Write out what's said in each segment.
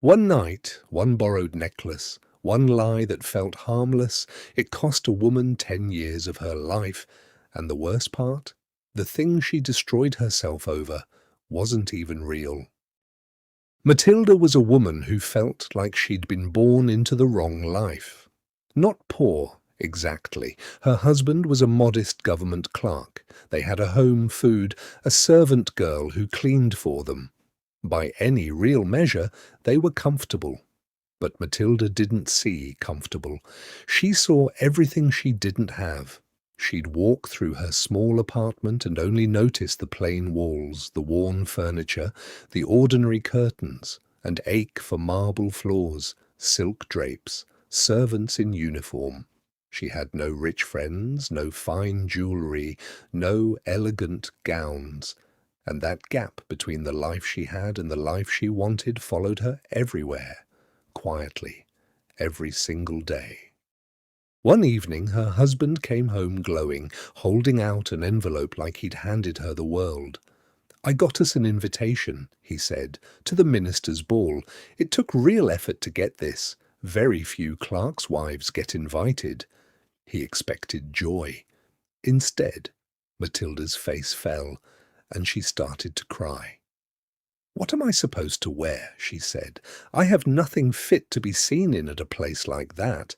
One night, one borrowed necklace, one lie that felt harmless, it cost a woman 10 years of her life, and the worst part? The thing she destroyed herself over wasn't even real. Mathilde was a woman who felt like she'd been born into the wrong life. Not poor, exactly. Her husband was a modest government clerk. They had a home, food, a servant girl who cleaned for them. By any real measure, they were comfortable. But Mathilde didn't see comfortable. She saw everything she didn't have. She'd walk through her small apartment and only notice the plain walls, the worn furniture, the ordinary curtains, and ache for marble floors, silk drapes, servants in uniform. She had no rich friends, no fine jewellery, no elegant gowns. And that gap between the life she had and the life she wanted followed her everywhere, quietly, every single day. One evening her husband came home glowing, holding out an envelope like he'd handed her the world. "I got us an invitation," he said, "to the minister's ball. It took real effort to get this. Very few clerks' wives get invited." He expected joy. Instead, Mathilde's face fell, and she started to cry. "What am I supposed to wear?" she said. "I have nothing fit to be seen in at a place like that."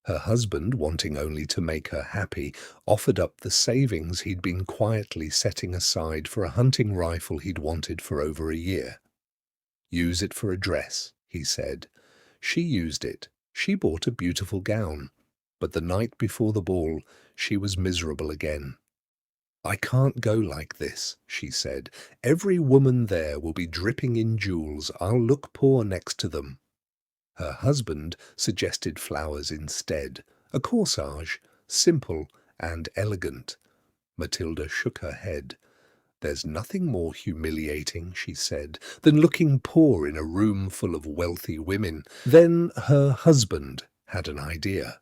Her husband, wanting only to make her happy, offered up the savings he'd been quietly setting aside for a hunting rifle he'd wanted for over a year. "Use it for a dress," he said. She used it. She bought a beautiful gown. But the night before the ball, she was miserable again. "I can't go like this," she said. "Every woman there will be dripping in jewels. I'll look poor next to them." Her husband suggested flowers instead, a corsage, simple and elegant. Mathilde shook her head. "There's nothing more humiliating," she said, "than looking poor in a room full of wealthy women." Then her husband had an idea.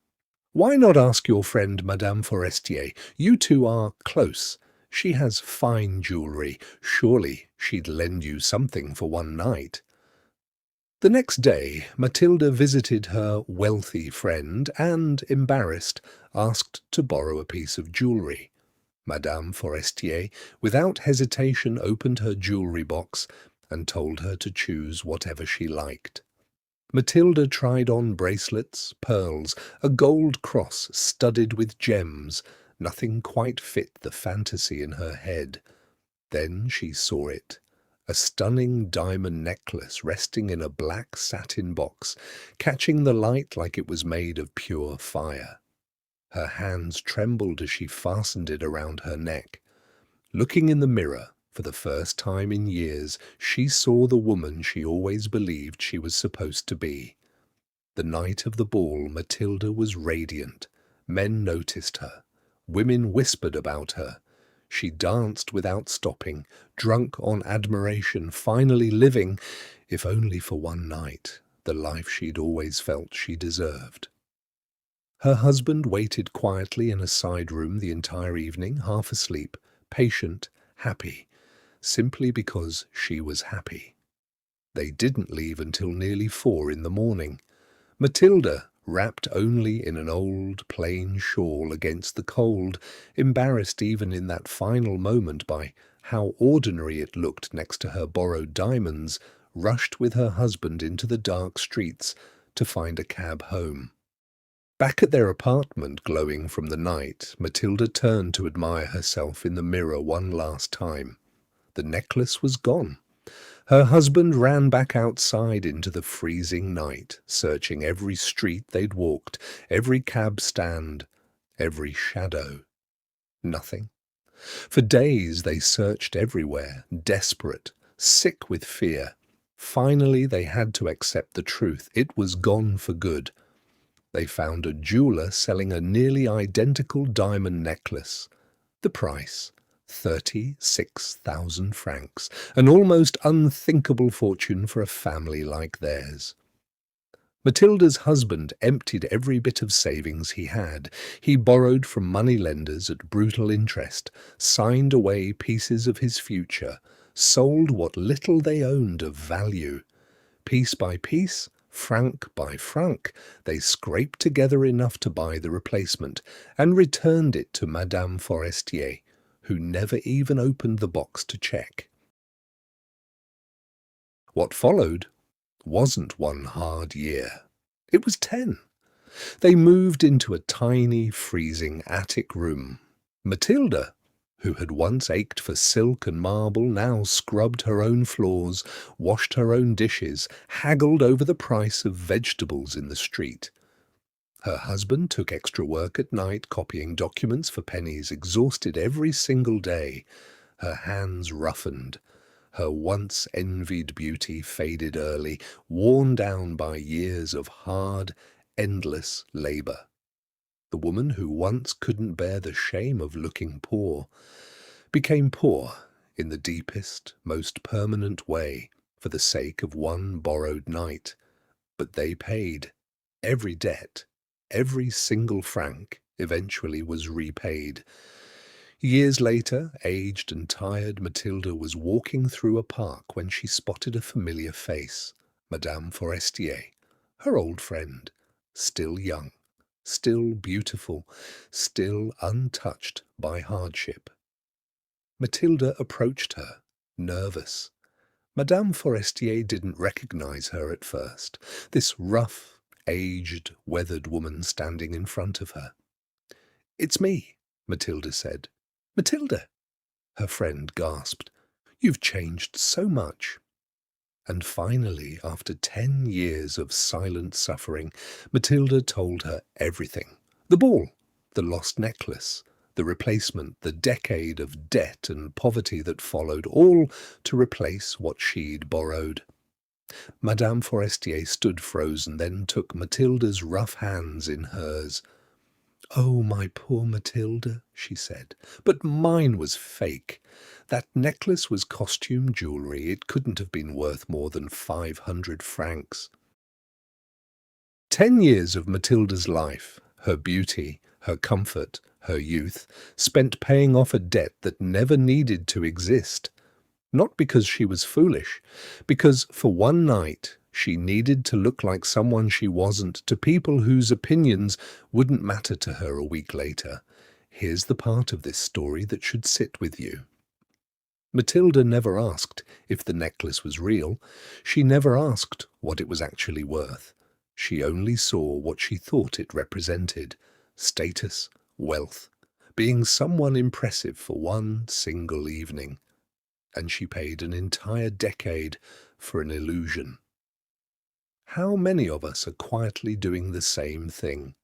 "Why not ask your friend Madame Forestier? You two are close. She has fine jewellery. Surely she'd lend you something for one night." The next day, Mathilde visited her wealthy friend and, embarrassed, asked to borrow a piece of jewellery. Madame Forestier, without hesitation, opened her jewellery box and told her to choose whatever she liked. Mathilde tried on bracelets, pearls, a gold cross studded with gems. Nothing quite fit the fantasy in her head. Then she saw it. A stunning diamond necklace resting in a black satin box, catching the light like it was made of pure fire. Her hands trembled as she fastened it around her neck. Looking in the mirror, for the first time in years, she saw the woman she always believed she was supposed to be. The night of the ball, Mathilde was radiant. Men noticed her. Women whispered about her. She danced without stopping, drunk on admiration, finally living, if only for one night, the life she'd always felt she deserved. Her husband waited quietly in a side room the entire evening, half asleep, patient, happy, simply because she was happy. They didn't leave until nearly 4 in the morning. Mathilde, wrapped only in an old plain shawl against the cold, embarrassed even in that final moment by how ordinary it looked next to her borrowed diamonds, rushed with her husband into the dark streets to find a cab home. Back at their apartment, glowing from the night, Mathilde turned to admire herself in the mirror one last time. The necklace was gone. Her husband ran back outside into the freezing night, searching every street they'd walked, every cab stand, every shadow. Nothing. For days they searched everywhere, desperate, sick with fear. Finally they had to accept the truth. It was gone for good. They found a jeweller selling a nearly identical diamond necklace. The price? 36,000 francs, an almost unthinkable fortune for a family like theirs. Mathilde's husband emptied every bit of savings he had. He borrowed from moneylenders at brutal interest, signed away pieces of his future, sold what little they owned of value. Piece by piece, franc by franc, they scraped together enough to buy the replacement and returned it to Madame Forestier, who never even opened the box to check. What followed wasn't one hard year. It was 10. They moved into a tiny, freezing attic room. Mathilde, who had once ached for silk and marble, now scrubbed her own floors, washed her own dishes, haggled over the price of vegetables in the street. Her husband took extra work at night, copying documents for pennies, exhausted every single day, her hands roughened. Her once envied beauty faded early, worn down by years of hard, endless labour. The woman who once couldn't bear the shame of looking poor became poor in the deepest, most permanent way for the sake of one borrowed night. But they paid. Every debt, every single franc eventually was repaid. Years later, aged and tired, Mathilde was walking through a park when she spotted a familiar face, Madame Forestier, her old friend, still young, still beautiful, still untouched by hardship. Mathilde approached her, nervous. Madame Forestier didn't recognize her at first, this rough, aged, weathered woman standing in front of her. "It's me," Mathilde said. "Mathilde!" Her friend gasped. "You've changed so much." And finally, after 10 years of silent suffering, Mathilde told her everything. The ball, the lost necklace, the replacement, the decade of debt and poverty that followed, all to replace what she'd borrowed. Madame Forestier stood frozen, then took Mathilde's rough hands in hers. "Oh, my poor Mathilde," she said, "but mine was fake. That necklace was costume jewelry. It couldn't have been worth more than 500 francs. 10 years of Mathilde's life, her beauty, her comfort, her youth, spent paying off a debt that never needed to exist. Not because she was foolish, because for one night she needed to look like someone she wasn't to people whose opinions wouldn't matter to her a week later. Here's the part of this story that should sit with you. Mathilde never asked if the necklace was real. She never asked what it was actually worth. She only saw what she thought it represented: status, wealth, being someone impressive for one single evening. And she paid an entire decade for an illusion. How many of us are quietly doing the same thing?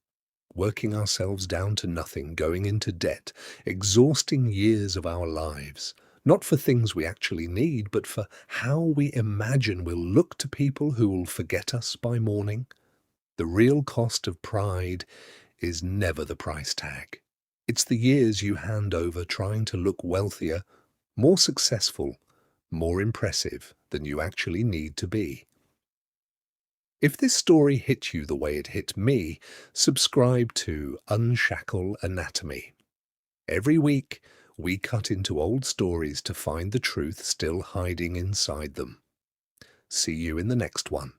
Working ourselves down to nothing, going into debt, exhausting years of our lives, not for things we actually need, but for how we imagine we'll look to people who will forget us by morning. The real cost of pride is never the price tag. It's the years you hand over trying to look wealthier, more successful, more impressive than you actually need to be. If this story hit you the way it hit me, subscribe to Unshackle Anatomy. Every week, we cut into old stories to find the truth still hiding inside them. See you in the next one.